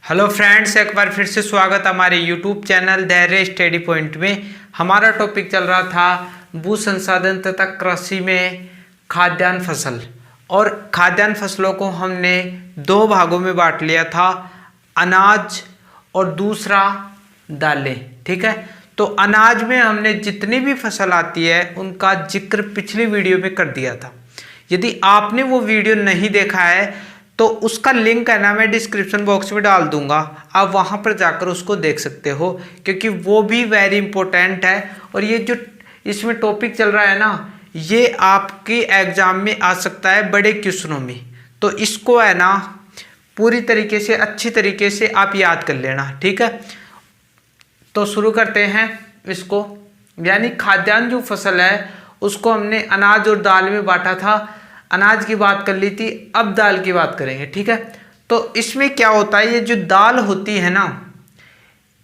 Hello friends, एक बार फिर से स्वागत हमारे यूट्यूब चैनल धैर्य स्टडी पॉइंट में। हमारा टॉपिक चल रहा था भू संसाधन तथा कृषि में खाद्यान्न फसल। और खाद्यान्न फसलों को हमने दो भागों में बांट लिया था, अनाज और दूसरा दालें। ठीक है, तो अनाज में हमने जितनी भी फसल आती है उनका जिक्र पिछली वीडियो में कर दिया था। यदि आपने वो वीडियो नहीं देखा है तो उसका लिंक है ना, मैं डिस्क्रिप्शन बॉक्स में डाल दूंगा, आप वहां पर जाकर उसको देख सकते हो, क्योंकि वो भी वेरी इंपॉर्टेंट है। और ये जो इसमें टॉपिक चल रहा है ना, ये आपके एग्जाम में आ सकता है बड़े क्वेश्चनों में। तो इसको है ना पूरी तरीके से अच्छी तरीके से आप याद कर लेना। ठीक है, तो शुरू करते हैं इसको। यानी खाद्यान्न जो फसल है उसको हमने अनाज और दाल में बांटा था। अनाज की बात कर ली थी, अब दाल की बात करेंगे। ठीक है, तो इसमें क्या होता है, ये जो दाल होती है ना,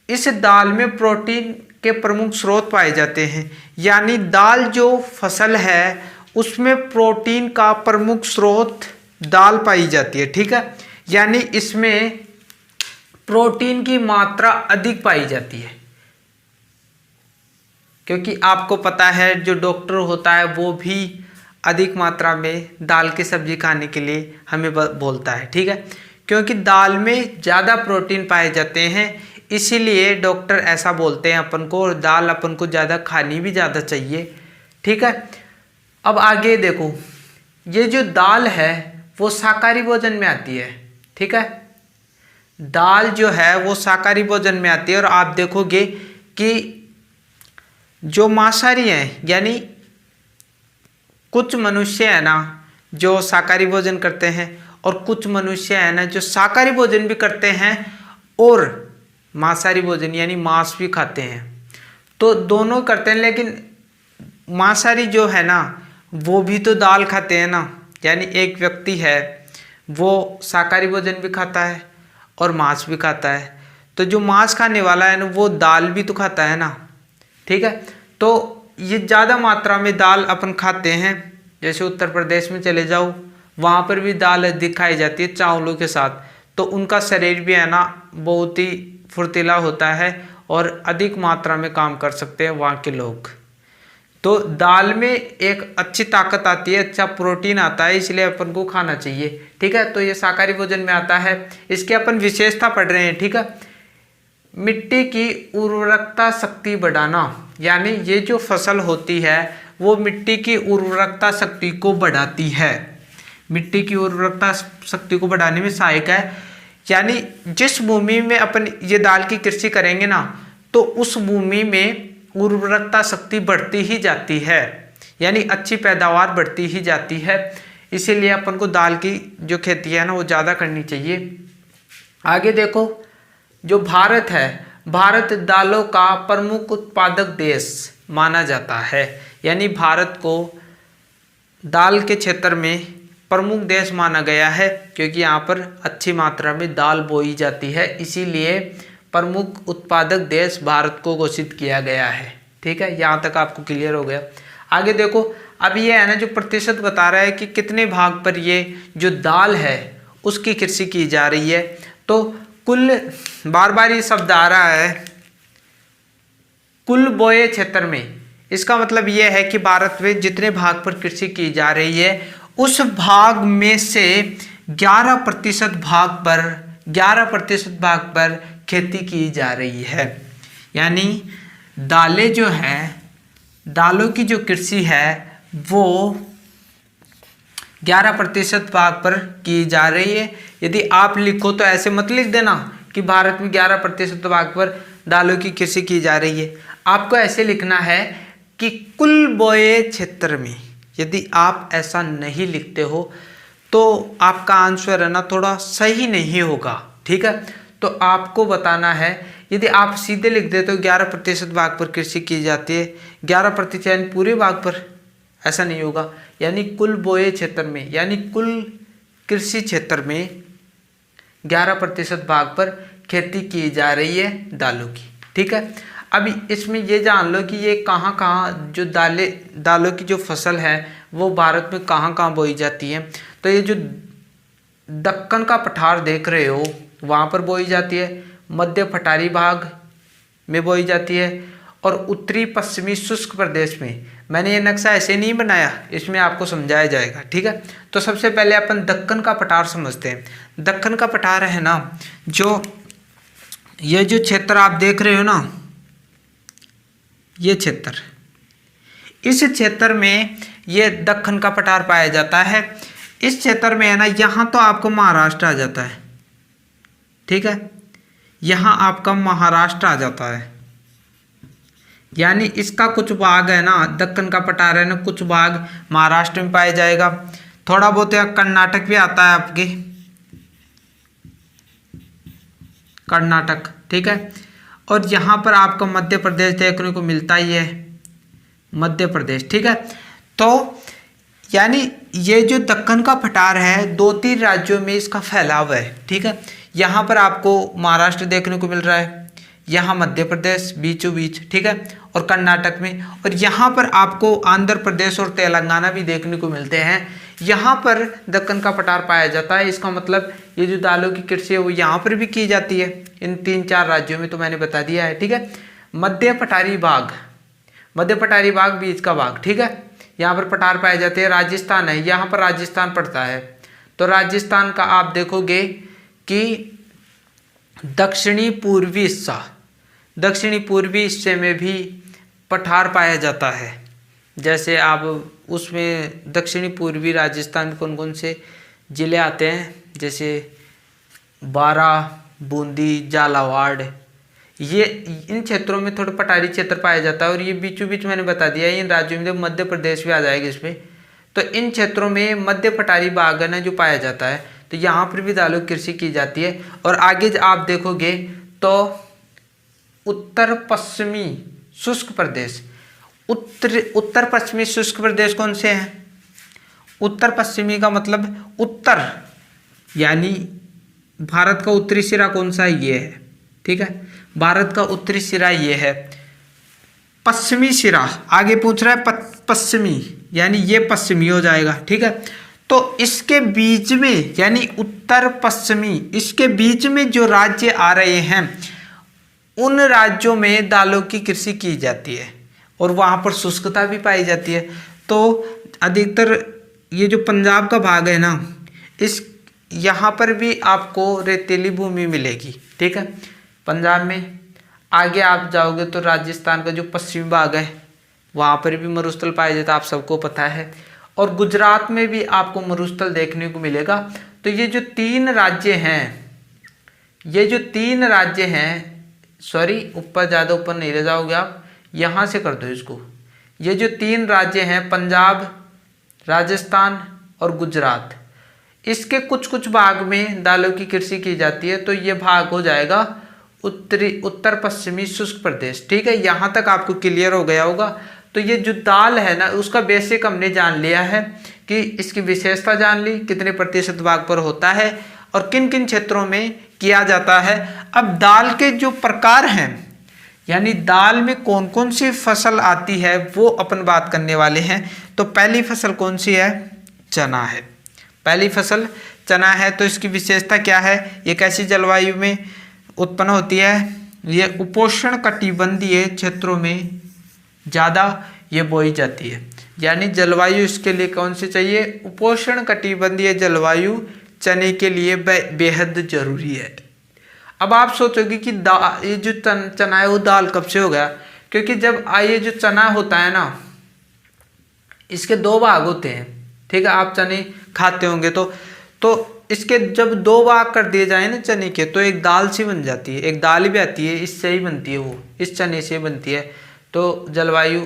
इस दाल में प्रोटीन के प्रमुख स्रोत पाए जाते हैं। यानी दाल जो फसल है उसमें प्रोटीन का प्रमुख स्रोत दाल पाई जाती है। ठीक है, यानी इसमें प्रोटीन की मात्रा अधिक पाई जाती है, क्योंकि आपको पता है जो डॉक्टर होता है वो भी अधिक मात्रा में दाल की सब्जी खाने के लिए हमें बोलता है। ठीक है, क्योंकि दाल में ज़्यादा प्रोटीन पाए जाते हैं, इसीलिए डॉक्टर ऐसा बोलते हैं अपन को, और दाल अपन को ज़्यादा खानी भी ज़्यादा चाहिए। ठीक है, अब आगे देखो, ये जो दाल है वो शाकाहारी भोजन में आती है। ठीक है, दाल जो है वो शाकाहारी भोजन में आती है। और आप देखोगे कि जो मांसाहारी हैं, यानी कुछ मनुष्य है ना जो शाकाहारी भोजन करते हैं, और कुछ मनुष्य है ना जो शाकाहारी भोजन भी करते हैं और मांसाहारी भोजन यानी मांस भी खाते हैं। तो दोनों करते हैं, लेकिन मांसाहारी जो है ना वो भी तो दाल खाते हैं ना। यानी एक व्यक्ति है वो शाकाहारी भोजन भी खाता है और मांस भी खाता है, तो जो मांस खाने वाला है ना वो दाल भी तो खाता है ना। ठीक है, तो ये ज़्यादा मात्रा में दाल अपन खाते हैं। जैसे उत्तर प्रदेश में चले जाओ, वहाँ पर भी दाल अधिक खाई जाती है चावलों के साथ, तो उनका शरीर भी है ना बहुत ही फुर्तीला होता है और अधिक मात्रा में काम कर सकते हैं वहाँ के लोग। तो दाल में एक अच्छी ताकत आती है, अच्छा प्रोटीन आता है, इसलिए अपन को खाना चाहिए। ठीक है, तो ये शाकाहारी भोजन में आता है। इसकी अपन विशेषता पढ़ रहे हैं। ठीक है, मिट्टी की उर्वरकता शक्ति बढ़ाना, यानी ये जो फसल होती है वो मिट्टी की उर्वरकता शक्ति को बढ़ाती है, मिट्टी की उर्वरकता शक्ति को बढ़ाने में सहायक है। यानी जिस भूमि में अपन ये दाल की कृषि करेंगे ना, तो उस भूमि में उर्वरकता शक्ति बढ़ती ही जाती है, यानी अच्छी पैदावार बढ़ती ही जाती है। इसीलिए अपन को दाल की जो खेती है ना वो ज़्यादा करनी चाहिए। आगे देखो, जो भारत है, भारत दालों का प्रमुख उत्पादक देश माना जाता है। यानी भारत को दाल के क्षेत्र में प्रमुख देश माना गया है, क्योंकि यहाँ पर अच्छी मात्रा में दाल बोई जाती है, इसीलिए प्रमुख उत्पादक देश भारत को घोषित किया गया है। ठीक है, यहाँ तक आपको क्लियर हो गया। आगे देखो, अब ये है ना जो प्रतिशत बता रहा है कि कितने भाग पर ये जो दाल है उसकी कृषि की जा रही है। तो कुल, बार बार ये शब्द आ रहा है, कुल बोए क्षेत्र में, इसका मतलब यह है कि भारत में जितने भाग पर कृषि की जा रही है उस भाग में से 11% भाग पर खेती की जा रही है। यानी दालें जो हैं, दालों की जो कृषि है वो 11% भाग पर की जा रही है। यदि आप लिखो तो ऐसे मत लिख देना कि भारत में 11% भाग पर दालों की कृषि की जा रही है, आपको ऐसे लिखना है कि कुल बोए क्षेत्र में। यदि आप ऐसा नहीं लिखते हो तो आपका आंसर है ना थोड़ा सही नहीं होगा। ठीक है, तो आपको बताना है, यदि आप सीधे लिख देते हो 11% भाग पर कृषि की जाती है, 11% यानी पूरे भाग पर, ऐसा नहीं होगा। यानी कुल बोए क्षेत्र में, यानी कुल कृषि क्षेत्र में 11% भाग पर खेती की जा रही है दालों की। ठीक है, अभी इसमें ये जान लो कि ये कहाँ कहाँ जो दालों की जो फसल है वो भारत में कहाँ कहाँ बोई जाती है। तो ये जो दक्कन का पठार देख रहे हो, वहाँ पर बोई जाती है, मध्य पठारी भाग में बोई जाती है, और उत्तरी पश्चिमी शुष्क प्रदेश में। मैंने ये नक्शा ऐसे नहीं बनाया, इसमें आपको समझाया जाएगा, ठीक है। तो सबसे पहले अपन दक्कन का पठार समझते हैं। दक्कन का पठार है ना, ये जो क्षेत्र आप देख रहे हो ना, ये क्षेत्र, इस क्षेत्र में ये दक्कन का पठार पाया जाता है। इस क्षेत्र में है ना, यहाँ तो आपको महाराष्ट्र आ जाता है, ठीक है, यहाँ आपका महाराष्ट्र आ जाता है, यानी इसका कुछ भाग है ना, दक्कन का पठार है ना, कुछ भाग महाराष्ट्र में पाया जाएगा। थोड़ा बहुत यहाँ कर्नाटक भी आता है, आपके कर्नाटक, ठीक है। और यहाँ पर आपको मध्य प्रदेश देखने को मिलता ही है, मध्य प्रदेश, ठीक है। तो यानी ये जो दक्कन का पठार है 2-3 राज्यों में इसका फैलाव है, ठीक है। यहाँ पर आपको महाराष्ट्र देखने को मिल रहा है, यहाँ मध्य प्रदेश बीचों बीच, ठीक है, और कर्नाटक में, और यहाँ पर आपको आंध्र प्रदेश और तेलंगाना भी देखने को मिलते हैं। यहाँ पर दक्कन का पठार पाया जाता है। इसका मतलब ये जो दालों की कृषि है वो यहाँ पर भी की जाती है, इन 3-4 राज्यों में, तो मैंने बता दिया है, ठीक है। मध्य पठारी भाग, मध्य पठारी भाग बीच का भाग, ठीक है, यहाँ पर पठार पाए जाते हैं। राजस्थान है, यहाँ पर राजस्थान पड़ता है, तो राजस्थान का आप देखोगे कि दक्षिणी पूर्वी हिस्से में भी पठार पाया जाता है। जैसे आप उसमें दक्षिणी पूर्वी राजस्थान में कौन कौन से ज़िले आते हैं, जैसे बारां, बूंदी, झालावाड़, ये इन क्षेत्रों में थोड़ा पठारी क्षेत्र पाया जाता है। और ये बीचों बीच मैंने बता दिया इन राज्यों में, मध्य प्रदेश भी आ जाएगा इसमें, तो इन क्षेत्रों में मध्य पठारी भाग है ना जो पाया जाता है, तो यहाँ पर भी दालों की कृषि की जाती है। और आगे आप देखोगे तो उत्तर पश्चिमी शुष्क प्रदेश, उत्तर पश्चिमी शुष्क प्रदेश कौन से हैं? उत्तर पश्चिमी का मतलब उत्तर, यानी भारत का उत्तरी सिरा कौन सा है? ये है, ठीक है, भारत का उत्तरी सिरा ये है। पश्चिमी सिरा आगे पूछ रहा है पश्चिमी, यानी ये पश्चिमी हो जाएगा, ठीक है। तो इसके बीच में, यानी उत्तर पश्चिमी, इसके बीच में जो राज्य आ रहे हैं उन राज्यों में दालों की कृषि की जाती है और वहाँ पर शुष्कता भी पाई जाती है। तो अधिकतर ये जो पंजाब का भाग है ना, इस यहाँ पर भी आपको रेतीली भूमि मिलेगी, ठीक है, पंजाब में। आगे आप जाओगे तो राजस्थान का जो पश्चिमी भाग है वहाँ पर भी मरुस्थल पाया जाता है, आप सबको पता है। और गुजरात में भी आपको मरुस्थल देखने को मिलेगा। तो ये जो 3 राज्य हैं, सॉरी ऊपर ज़्यादा ऊपर नहीं रह जाओगे आप, यहाँ से कर दो इसको। ये जो 3 राज्य हैं, पंजाब, राजस्थान और गुजरात, इसके कुछ कुछ भाग में दालों की कृषि की जाती है। तो ये भाग हो जाएगा उत्तर पश्चिमी शुष्क प्रदेश, ठीक है। यहाँ तक आपको क्लियर हो गया होगा। तो ये जो दाल है ना, उसका बेसिक हमने जान लिया है कि इसकी विशेषता जान ली, कितने प्रतिशत भाग पर होता है और किन किन क्षेत्रों में किया जाता है। अब दाल के जो प्रकार हैं, यानी दाल में कौन कौन सी फसल आती है, वो अपन बात करने वाले हैं। तो पहली फसल कौन सी है? चना है। पहली फसल चना है। तो इसकी विशेषता क्या है? ये कैसी जलवायु में उत्पन्न होती है? ये उपोष्ण कटिबंधीय क्षेत्रों में ज़्यादा ये बोई जाती है। यानी जलवायु इसके लिए कौन सी चाहिए? उपोष्ण कटिबंधीय जलवायु चने के लिए बेहद जरूरी है। अब आप सोचोगे कि ये जो चना है वो दाल कब से हो गया? क्योंकि जब ये जो चना होता है ना, इसके 2 भाग होते हैं, ठीक है। आप चने खाते होंगे तो इसके जब 2 भाग कर दिए जाए ना चने के, तो एक दाल सी बन जाती है। एक दाल भी आती है, इससे ही बनती है, वो इस चने से बनती है। तो जलवायु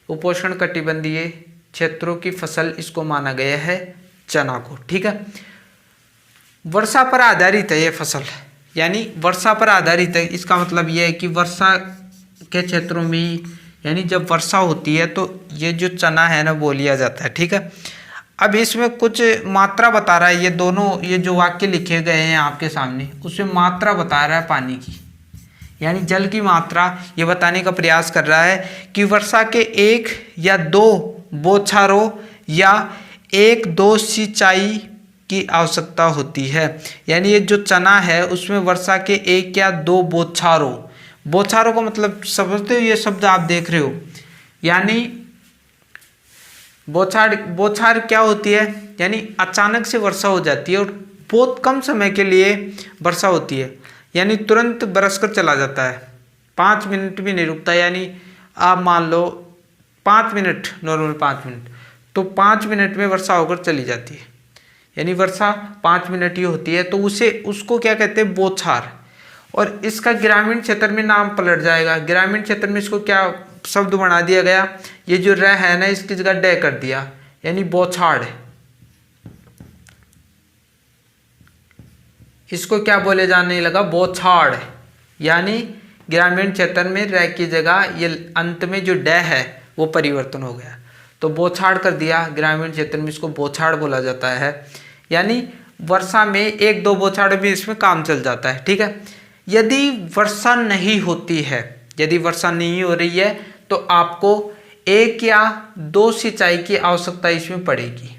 उपोष्ण कटिबंधीय क्षेत्रों की फसल इसको माना गया है, चना को, ठीक है। वर्षा पर आधारित है ये फसल, यानी वर्षा पर आधारित है। इसका मतलब ये है कि वर्षा के क्षेत्रों में, यानी जब वर्षा होती है तो ये जो चना है ना वो लिया जाता है, ठीक है। अब इसमें कुछ मात्रा बता रहा है, ये जो वाक्य लिखे गए हैं आपके सामने, उसमें मात्रा बता रहा है पानी की, यानी जल की मात्रा ये बताने का प्रयास कर रहा है कि वर्षा के 1 या 2 बौछारों या 1-2 सिंचाई की आवश्यकता होती है। यानी ये जो चना है उसमें वर्षा के 1 या 2 बौछारों, बौछारों का मतलब समझते हो, ये शब्द आप देख रहे हो। यानी बौछार क्या होती है, यानी अचानक से वर्षा हो जाती है और बहुत कम समय के लिए वर्षा होती है, यानी तुरंत बरसकर चला जाता है, 5 मिनट भी नहीं रुकता। यानी आप मान लो 5 मिनट, नॉर्मल 5 मिनट, तो 5 मिनट में वर्षा होकर चली जाती है, यानी वर्षा 5 मिनट ही होती है, तो उसको क्या कहते हैं, बौछार। और इसका ग्रामीण क्षेत्र में नाम पलट जाएगा, ग्रामीण क्षेत्र में इसको क्या शब्द बना दिया गया, ये जो र है ना इसकी जगह डे कर दिया, यानी बौछार। इसको क्या बोले जाने लगा, बौछार। यानी ग्रामीण क्षेत्र में र की जगह ये अंत में जो डे है वो परिवर्तन हो गया, तो बौछार कर दिया, ग्रामीण क्षेत्र में इसको बौछार बोला जाता है। यानी वर्षा में 1-2 बौछार भी इसमें काम चल जाता है, ठीक है। यदि वर्षा नहीं होती है, यदि वर्षा नहीं हो रही है तो आपको 1 या 2 सिंचाई की आवश्यकता इसमें पड़ेगी,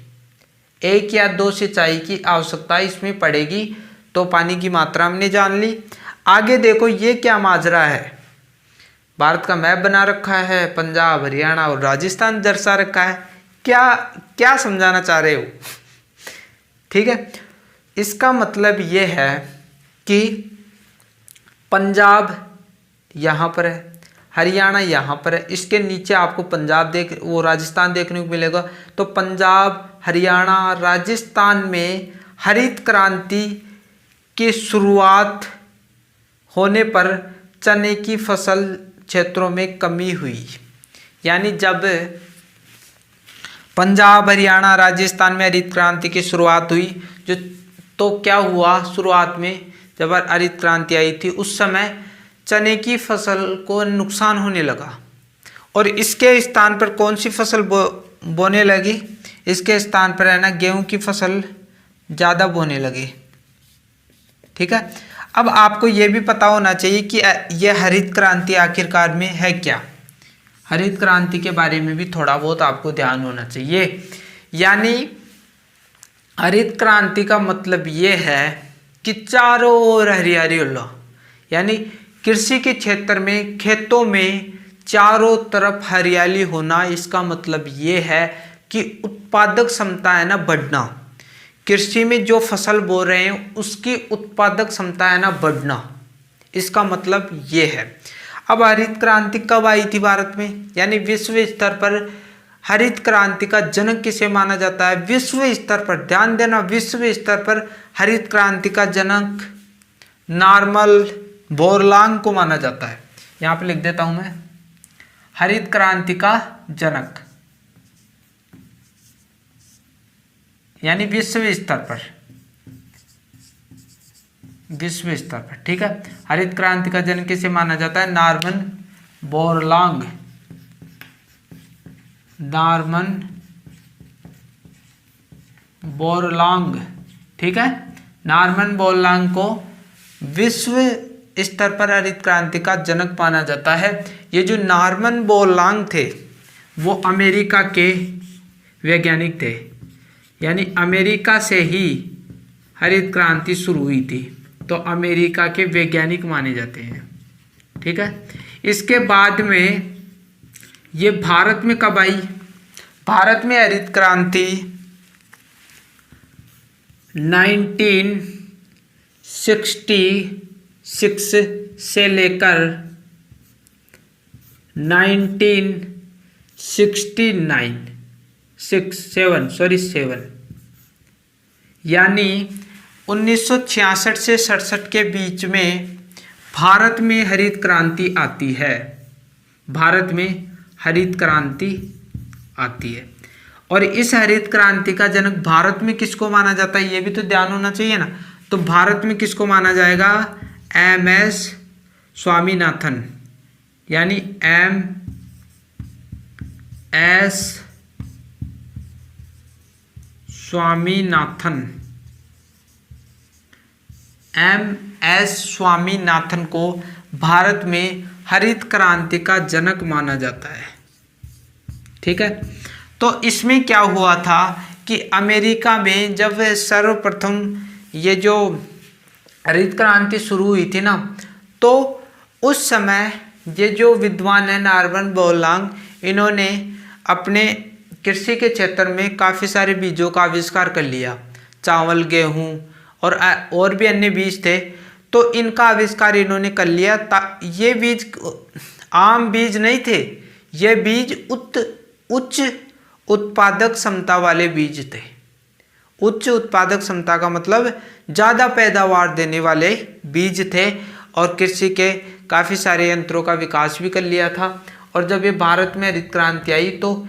1 या 2 सिंचाई की आवश्यकता इसमें पड़ेगी। तो पानी की मात्रा हमने जान ली। आगे देखो ये क्या माजरा है, भारत का मैप बना रखा है, पंजाब, हरियाणा और राजस्थान दर्शा रखा है, क्या क्या समझाना चाह रहे हो, ठीक है। इसका मतलब ये है कि पंजाब यहाँ पर है, हरियाणा यहाँ पर है, इसके नीचे आपको वो राजस्थान देखने को मिलेगा। तो पंजाब, हरियाणा, राजस्थान में हरित क्रांति की शुरुआत होने पर चने की फसल क्षेत्रों में कमी हुई। यानी जब पंजाब, हरियाणा, राजस्थान में हरित क्रांति की शुरुआत हुई, तो क्या हुआ, शुरुआत में जब हरित क्रांति आई थी उस समय चने की फसल को नुकसान होने लगा, और इसके स्थान पर कौन सी फसल बोने लगी, इसके स्थान पर है ना गेहूं की फसल ज़्यादा बोने लगी, ठीक है। अब आपको ये भी पता होना चाहिए कि यह हरित क्रांति आखिरकार में है क्या, हरित क्रांति के बारे में भी थोड़ा बहुत आपको ध्यान होना चाहिए। यानी हरित क्रांति का मतलब ये है कि चारों ओर हरियाली होना, यानी कृषि के क्षेत्र में, खेतों में चारों तरफ हरियाली होना। इसका मतलब ये है कि उत्पादक क्षमता है ना बढ़ना, कृषि में जो फसल बो रहे हैं उसकी उत्पादक क्षमता है ना बढ़ना, इसका मतलब ये है। अब हरित क्रांति कब आई थी भारत में, यानी विश्व स्तर पर हरित क्रांति का जनक किसे माना जाता है, विश्व स्तर पर, ध्यान देना, विश्व स्तर पर हरित क्रांति का जनक नॉर्मन बोरलॉग को माना जाता है। यहाँ पे लिख देता हूं मैं, हरित क्रांति का जनक, यानी विश्व स्तर पर, विश्व स्तर पर, ठीक है। हरित क्रांति का जनक किसे माना जाता है, नॉर्मन बोरलॉग, नॉर्मन बोरलॉग, ठीक है। नॉर्मन बोरलॉग को विश्व स्तर पर हरित क्रांति का जनक माना जाता है। ये जो नॉर्मन बोरलॉग थे वो अमेरिका के वैज्ञानिक थे, यानी अमेरिका से ही हरित क्रांति शुरू हुई थी, तो अमेरिका के वैज्ञानिक माने जाते हैं, ठीक है। इसके बाद में ये भारत में कब आई, भारत में हरित क्रांति 1966 से लेकर 1967 यानी 1966 से 67 के बीच में भारत में हरित क्रांति आती है, भारत में हरित क्रांति आती है। और इस हरित क्रांति का जनक भारत में किसको माना जाता है, ये भी तो ध्यान होना चाहिए ना। तो भारत में किसको माना जाएगा, MS स्वामीनाथन, यानी MS स्वामीनाथन, MS स्वामीनाथन को भारत में हरित क्रांति का जनक माना जाता है, ठीक है। तो इसमें क्या हुआ था, कि अमेरिका में जब सर्वप्रथम ये जो हरित क्रांति शुरू हुई थी ना, तो उस समय ये जो विद्वान है नॉर्मन बोरलॉग, इन्होंने अपने कृषि के क्षेत्र में काफ़ी सारे बीजों का आविष्कार कर लिया। चावल, गेहूँ और भी अन्य बीज थे, तो इनका आविष्कार इन्होंने कर लिया। ये बीज आम बीज नहीं थे, ये बीज उच्च उत्पादक क्षमता वाले बीज थे। उच्च उत्पादक क्षमता का मतलब ज़्यादा पैदावार देने वाले बीज थे, और कृषि के काफ़ी सारे यंत्रों का विकास भी कर लिया था। और जब ये भारत में हरित क्रांति आई तो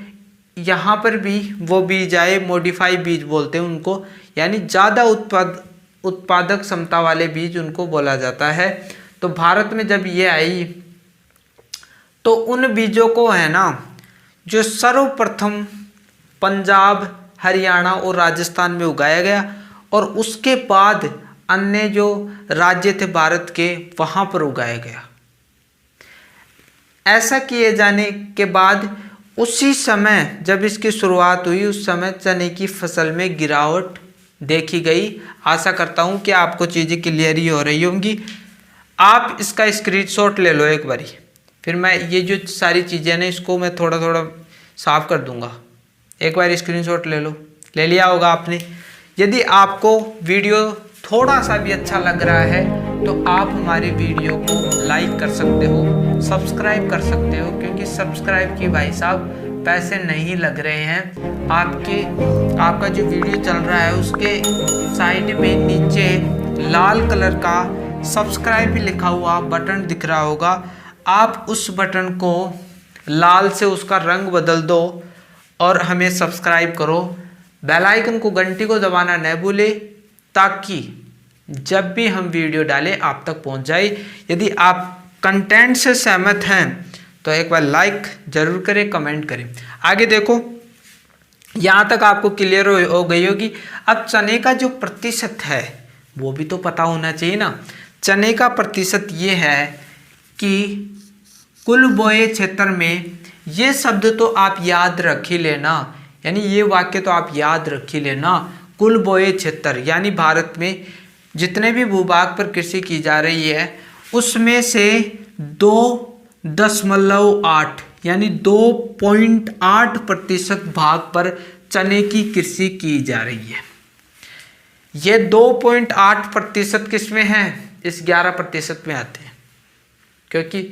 यहाँ पर भी वो बीज आए, मॉडिफाई बीज बोलते हैं उनको, यानी ज़्यादा उत्पादक क्षमता वाले बीज उनको बोला जाता है। तो भारत में जब ये आई तो उन बीजों को है ना, जो सर्वप्रथम पंजाब, हरियाणा और राजस्थान में उगाया गया, और उसके बाद अन्य जो राज्य थे भारत के वहाँ पर उगाया गया। ऐसा किए जाने के बाद उसी समय जब इसकी शुरुआत हुई, उस समय चने की फसल में गिरावट देखी गई। आशा करता हूँ कि आपको चीज़ें क्लियर ही हो रही होंगी। आप इसका स्क्रीनशॉट ले लो एक बारी, फिर मैं ये जो सारी चीज़ें ना इसको मैं थोड़ा थोड़ा साफ कर दूंगा। एक बार स्क्रीनशॉट ले लो, ले लिया होगा आपने। यदि आपको वीडियो थोड़ा सा भी अच्छा लग रहा है तो आप हमारे वीडियो को लाइक कर सकते हो, सब्सक्राइब कर सकते हो, क्योंकि सब्सक्राइब की भाई साहब पैसे नहीं लग रहे हैं। आपका जो वीडियो चल रहा है उसके साइड में नीचे लाल कलर का सब्सक्राइब भी लिखा हुआ बटन दिख रहा होगा। आप उस बटन को लाल से उसका रंग बदल दो और हमें सब्सक्राइब करो। बेल आइकन को, घंटी को दबाना न भूले, ताकि जब भी हम वीडियो डालें आप तक पहुंच जाए। यदि आप कंटेंट से सहमत हैं तो एक बार लाइक जरूर करें, कमेंट करें। आगे देखो, यहाँ तक आपको क्लियर हो गई होगी। अब चने का जो प्रतिशत है वो भी तो पता होना चाहिए ना। चने का प्रतिशत ये है कि कुल बोए क्षेत्र में, ये शब्द तो आप याद रख ही लेना, यानी ये वाक्य तो आप याद रख ही लेना। कुल बोए क्षेत्र यानी भारत में जितने भी भूभाग पर कृषि की जा रही है उसमें से 2.8 यानी 2.8% भाग पर चने की कृषि की जा रही है। ये 2.8% किस में है? इस 11% में आते हैं, क्योंकि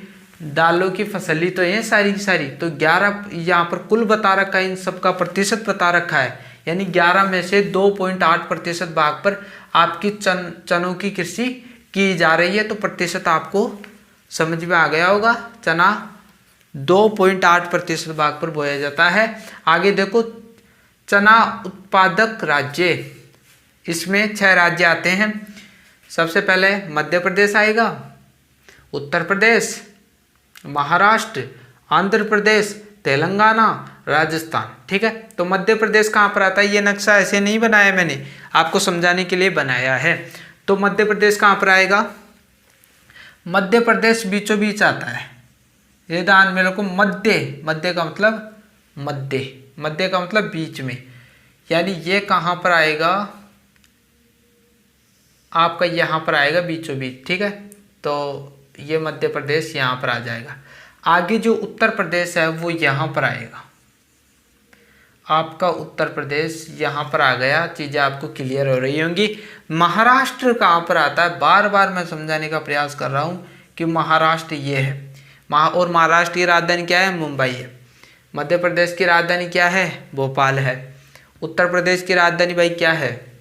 दालों की फसल ही तो ये सारी की सारी। तो 11 यहाँ पर कुल बता रखा है, इन सबका प्रतिशत बता रखा है, यानी 11 में से 2.8% भाग पर आपकी चनों की कृषि की जा रही है। तो प्रतिशत आपको समझ में आ गया होगा। चना 2.8% भाग पर बोया जाता है। आगे देखो, चना उत्पादक राज्य, इसमें 6 राज्य आते हैं। सबसे पहले मध्य प्रदेश आएगा, उत्तर प्रदेश, महाराष्ट्र, आंध्र प्रदेश, तेलंगाना, राजस्थान। ठीक है, तो मध्य प्रदेश कहाँ पर आता है? ये नक्शा ऐसे नहीं बनाया मैंने, आपको समझाने के लिए बनाया है। तो मध्य प्रदेश कहाँ पर आएगा? मध्य प्रदेश बीचों बीच आता है। ये ध्यान में रखो, मध्य का मतलब मध्य का मतलब बीच में, यानी ये कहाँ पर आएगा? आपका यहाँ पर आएगा बीचों बीच। ठीक है, तो ये मध्य प्रदेश यहाँ पर आ जाएगा। आगे जो उत्तर प्रदेश है वो यहाँ पर आएगा। आपका उत्तर प्रदेश यहाँ पर आ गया। चीज़ें आपको क्लियर हो रही होंगी। महाराष्ट्र कहाँ पर आता है? बार बार मैं समझाने का प्रयास कर रहा हूँ कि महाराष्ट्र ये है। और महाराष्ट्र की राजधानी क्या है? मुंबई है। मध्य प्रदेश की राजधानी क्या है? भोपाल है। उत्तर प्रदेश की राजधानी भाई क्या है?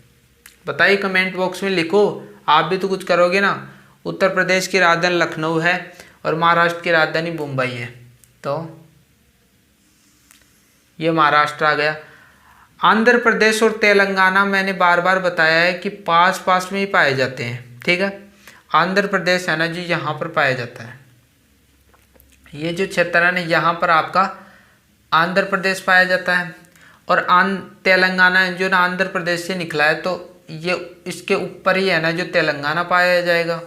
बताइए, कमेंट बॉक्स में लिखो। आप भी तो कुछ करोगे ना। उत्तर प्रदेश की राजधानी लखनऊ है और महाराष्ट्र की राजधानी मुंबई है। तो ये महाराष्ट्र आ गया। आंध्र प्रदेश और तेलंगाना मैंने बार बार बताया है कि पास पास में ही पाए जाते हैं। ठीक है, आंध्र प्रदेश है ना जी, यहाँ पर पाया जाता है। ये जो क्षेत्र है ना, यहाँ पर आपका आंध्र प्रदेश पाया जाता है। और तेलंगाना जो ना आंध्र प्रदेश से निकला है, तो ये इसके ऊपर ही है ना जो तेलंगाना पाया जाएगा।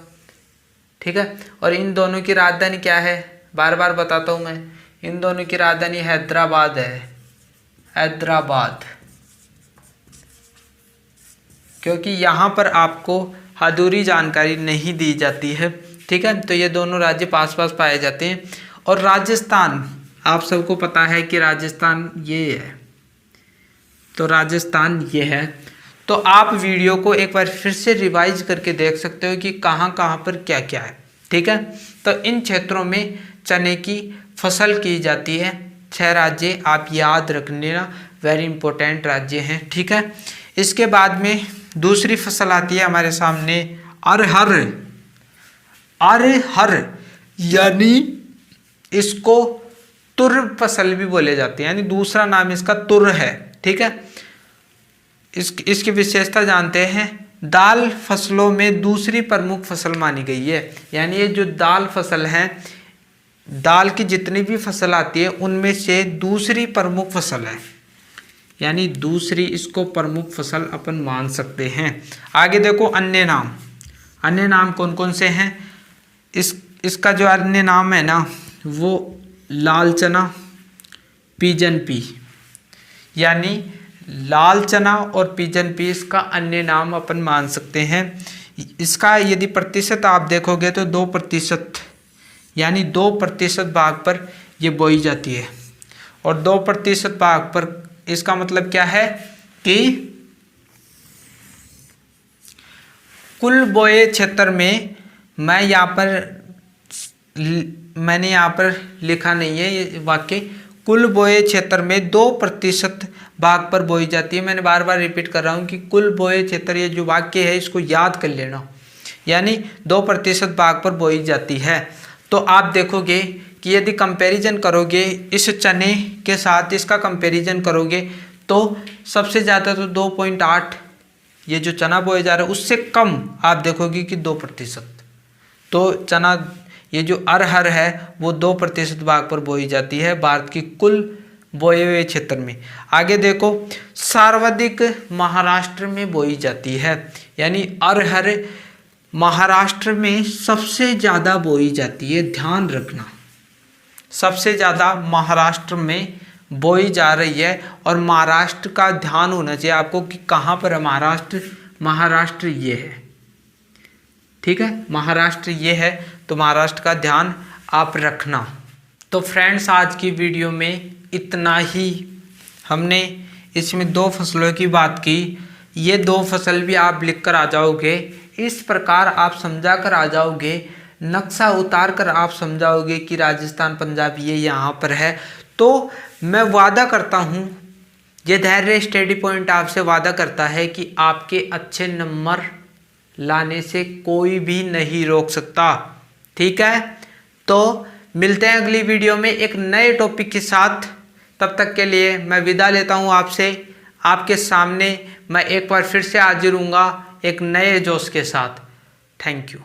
ठीक है, और इन दोनों की राजधानी क्या है? बार बार बताता हूँ मैं, इन दोनों की राजधानी हैदराबाद है। हैदराबाद। क्योंकि यहाँ पर आपको अधूरी जानकारी नहीं दी जाती है, ठीक है। तो ये दोनों राज्य पास पास पाए जाते हैं। और राजस्थान, आप सबको पता है कि राजस्थान ये है, तो राजस्थान ये है। तो आप वीडियो को एक बार फिर से रिवाइज करके देख सकते हो कि कहाँ कहाँ पर क्या क्या है, ठीक है। तो इन क्षेत्रों में चने की फसल की जाती है। 6 राज्य आप याद रख लेना, वेरी इंपॉर्टेंट राज्य हैं, ठीक है। इसके बाद में दूसरी फसल आती है हमारे सामने अरहर। अरहर यानी इसको तुर फसल भी बोले जाते हैं, यानी दूसरा नाम इसका तुर है, ठीक है। इसकी विशेषता जानते हैं। दाल फसलों में दूसरी प्रमुख फसल मानी गई है, यानी ये जो दाल फसल है, दाल की जितनी भी फसल आती है उनमें से दूसरी प्रमुख फसल है, यानी दूसरी इसको प्रमुख फसल अपन मान सकते हैं। आगे देखो अन्य नाम। अन्य नाम कौन कौन से हैं? इसका जो अन्य नाम है ना वो लाल चना, पिजन पी, यानी लाल चना और पिजन पी इसका अन्य नाम अपन मान सकते हैं। इसका यदि प्रतिशत आप देखोगे तो 2%, यानी 2% भाग पर ये बोई जाती है। और 2% भाग पर इसका मतलब क्या है कि कुल बोए क्षेत्र में, मैंने यहाँ पर लिखा नहीं है ये वाक्य, कुल बोए क्षेत्र में 2% भाग पर बोई जाती है। मैंने बार बार रिपीट कर रहा हूँ कि कुल बोए क्षेत्र, ये जो वाक्य है इसको याद कर लेना, यानी 2% भाग पर बोई जाती है। तो आप देखोगे कि यदि कंपैरिजन करोगे इस चने के साथ, इसका कंपैरिजन करोगे तो सबसे ज़्यादा तो 2.8 ये जो चना बोया जा रहा है, उससे कम आप देखोगे कि 2%। तो चना, ये जो अरहर है वो 2% भाग पर बोई जाती है भारत की कुल बोए हुए क्षेत्र में। आगे देखो, सर्वाधिक महाराष्ट्र में बोई जाती है, यानी अरहर महाराष्ट्र में सबसे ज़्यादा बोई जाती है। ध्यान रखना, सबसे ज़्यादा महाराष्ट्र में बोई जा रही है। और महाराष्ट्र का ध्यान होना चाहिए आपको कि कहाँ पर है महाराष्ट्र। महाराष्ट्र ये है, ठीक है, महाराष्ट्र ये है, तो महाराष्ट्र का ध्यान आप रखना। तो फ्रेंड्स, आज की वीडियो में इतना ही। हमने इसमें 2 फसलों की बात की। ये 2 फसल भी आप लिख कर आ जाओगे, इस प्रकार आप समझा कर आ जाओगे, नक्शा उतार कर आप समझाओगे कि राजस्थान पंजाब ये यहाँ पर है। तो मैं वादा करता हूँ, ये धैर्य स्टडी पॉइंट आपसे वादा करता है कि आपके अच्छे नंबर लाने से कोई भी नहीं रोक सकता, ठीक है। तो मिलते हैं अगली वीडियो में एक नए टॉपिक के साथ। तब तक के लिए मैं विदा लेता हूँ आपसे। आपके सामने मैं एक बार फिर से हाजिर हूँगा एक नए जोश के साथ। Thank you.